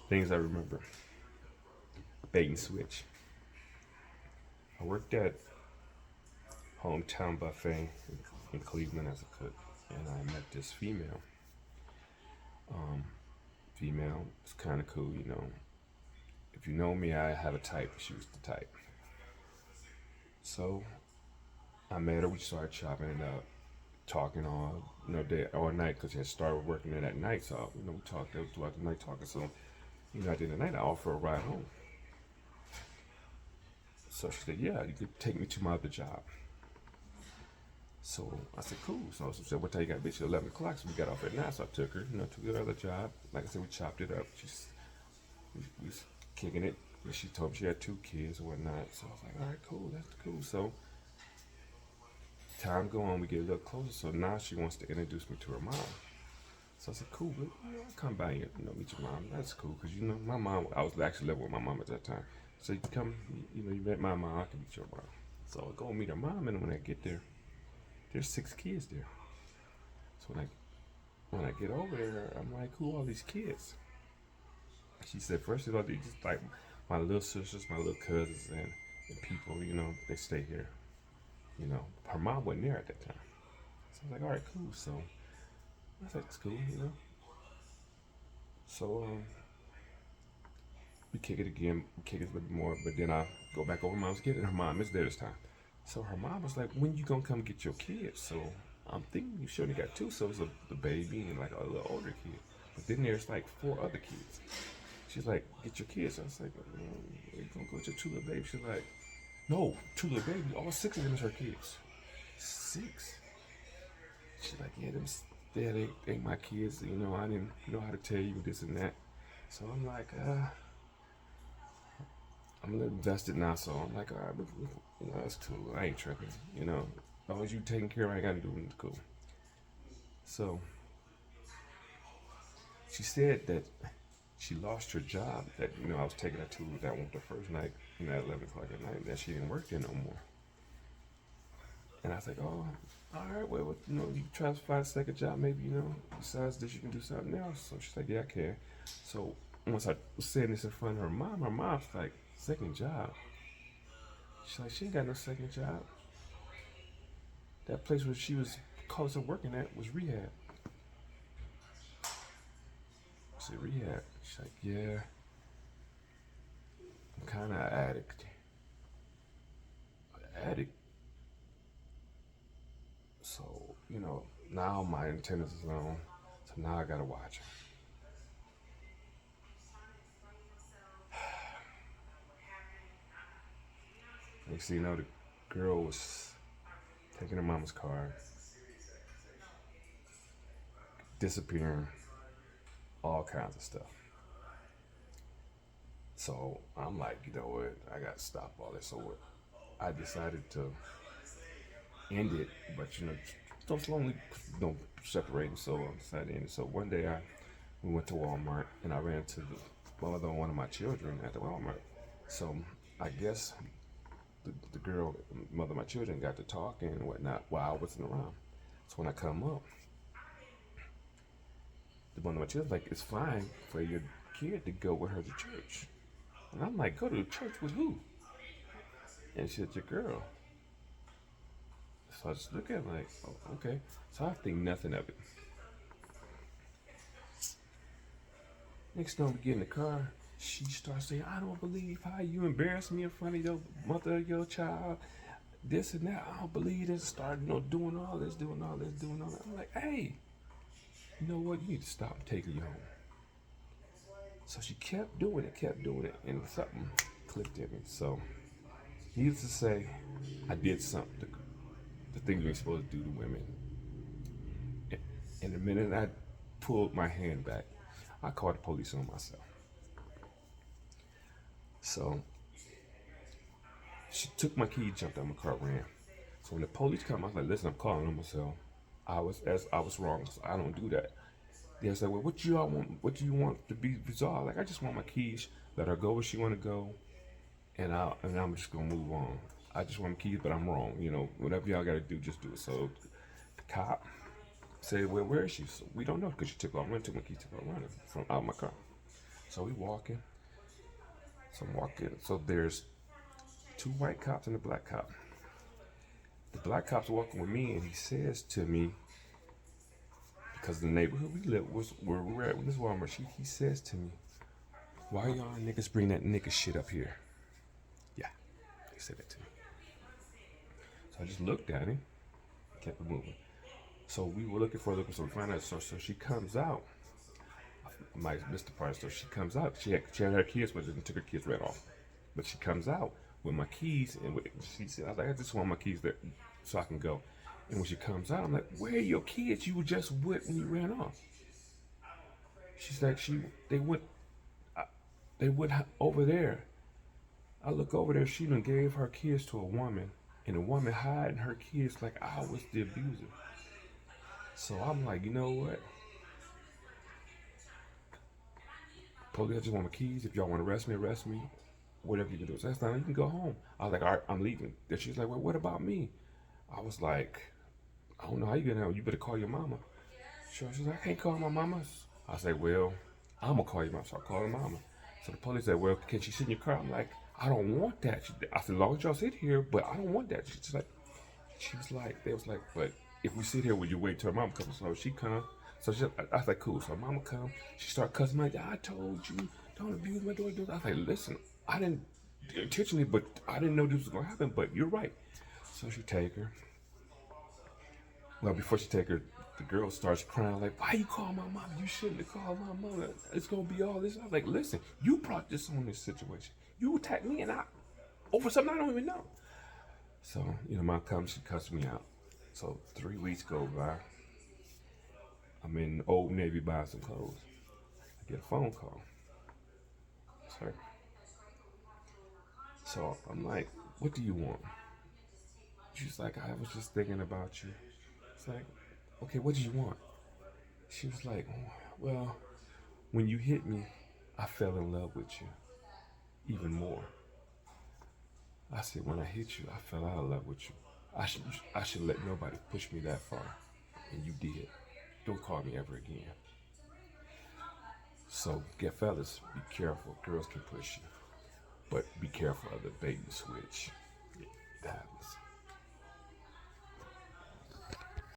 Things I remember: bait and switch. I worked at Hometown Buffet in Cleveland as a cook, and I met this female. Um, Female, it's kind of cool, you know. If you know me, I have a type. She was the type. So I met her. We started chopping it up, talking day all night because she had started working there that night. So we talked throughout the night talking. So at the end of the night, I offered her a ride home. So she said, "Yeah, you could take me to my other job." So I said, "Cool." So she said, "What time you got to be?" She said, 11 o'clock. So we got off at 9. So I took her, to the other job. Like I said, we chopped it up. We was kicking it. She told me she had 2 kids or whatnot. So I was like, "All right, cool. That's cool." So time go on, we get a little closer. So now she wants to introduce me to her mom. So I said, "Cool, but I'll come by and meet your mom. That's cool, because my mom. I was actually living with my mom at that time. So you come, you met my mom. I can meet your mom." So I go meet her mom, and when I get there, there's 6 kids there. So when I get over there, I'm like, "Who are all these kids?" She said, "First of all, they just like my little sisters, my little cousins, and people. They stay here. Her mom wasn't there at that time." So I was like, "All right, cool." So I was like, "It's cool. So we kick it again, we kick it a little bit more, but then I go back over mom's kid, and her mom is there this time. So her mom was like, "When you gonna come get your kids?" So I'm thinking you should only got two, so it's the baby and like a little older kid. But then there's like 4 other kids. She's like, "Get your kids." I was like, "You gonna go with your 2 little babies?" She's like, "No, 2 little babies. All 6 of them is her kids." 6. She's like, "Yeah, they ain't my kids. I didn't know how to tell you this and that." So I'm like, I'm a little invested now, so I'm like, "All right, that's cool. I ain't tripping. As long as you taking care of what I gotta do, it's cool." So she said that she lost her job that, I was taking her to that one the first night, at 11 o'clock at night, that she didn't work there no more. And I was like, "Oh, all right, well, you try to find a second job, maybe, besides this, you can do something else." So she's like, "Yeah, I can." So once I was saying this in front of her mom's like, "Second job?" She's like, "She ain't got no second job. That place where she was close to working at was rehab." I said, "Rehab?" She's like, "Yeah, I'm kind of an addict." Addict. So, now my antennas is on. So now I gotta watch her. Next thing you know, the girl was taking her mama's car, disappearing, all kinds of stuff. So I'm like, you know what? I gotta stop all this. So what? I decided to end it, but so slowly, separating. So I decided to end it. So one day we went to Walmart, and I ran into the mother of one of my children at the Walmart. So I guess the girl, mother of my children, got to talking and whatnot while I wasn't around. So when I come up, the one of my children's like, "It's fine for your kid to go with her to church." And I'm like, "Go to church with who?" And she said, "Your girl." So I just look at her like, "Oh, okay." So I think nothing of it. Next time we get in the car, she starts saying, "I don't believe how you embarrassed me in front of your mother of your child. This and that. I don't believe this." Started, doing all this, doing all this, doing all that. I'm like, "Hey, you know what? You need to stop taking you home." So she kept doing it, and something clicked in me. So, needless to say, I did something, the thing you're supposed to do to women. And the minute I pulled my hand back, I called the police on myself. So she took my key, jumped out my car, ran. So when the police come, I was like, "Listen, I'm calling on myself. I was wrong. So I don't do that." They said, "Well, what do y'all want? What do you want to be resolved?" Like, "I just want my keys. Let her go where she want to go, and I'm just gonna move on. I just want my keys, but I'm wrong. Whatever y'all gotta do, just do it." So the cop said, "Well, where is she?" So we don't know, because she took off running. Took my keys, took off running from out of my car. So we walking. So I'm walking. So there's two white cops and a black cop. The black cop's walking with me, and he says to me, because the neighborhood we live was where we were at with this Walmart, he says to me, "Why y'all niggas bring that nigga shit up here?" Yeah, he said that to me. So I just looked at him, kept it moving. So we were looking, so we find out. So she comes out. I might have missed the part. So she comes out. She had her kids with her and took her kids right off. But she comes out with my keys, and she said, "I was like, I just want my keys there so I can go." And when she comes out, I'm like, "Where are your kids you were just with when you ran off?" She's like, they went over there. I look over there. She done gave her kids to a woman, and the woman hiding her kids like I was the abuser. So I'm like, you know what? Police, I just want my keys. If y'all want to arrest me. Whatever you can do. So that's not, you can go home. I was like, all right, I'm leaving. Then she's like, well, what about me? I was like, I don't know how you get out. You better call your mama. She's like, I can't call my mama. I said, well, I'm going to call your mama. So I called her mama. So the police said, well, can she sit in your car? I'm like, I don't want that. I said, as long as y'all sit here, but I don't want that. She was like, they was like, but if we sit here, will you wait till her mama comes? So she come. So I was like, cool. So mama come. She started cussing me like, I told you, don't abuse my daughter. I was like, listen, I didn't intentionally, but I didn't know this was going to happen, but you're right. So she take her. Well, before she take her, the girl starts crying like, why you call my mama? You shouldn't have called my mama. It's going to be all this. I was like, listen, you brought this on this situation. You attacked me and over something I don't even know. So, mom comes, she cuts me out. So 3 weeks go by. I'm in Old Navy buying some clothes. I get a phone call. Sorry. So I'm like, what do you want? She's like, I was just thinking about you. It's like, okay, what do you want? She was like, well, when you hit me, I fell in love with you even more. I said, when I hit you, I fell out of love with you. I should let nobody push me that far. And you did. Don't call me ever again. So, fellas, be careful. Girls can push you. But be careful of the bait and switch. That happens.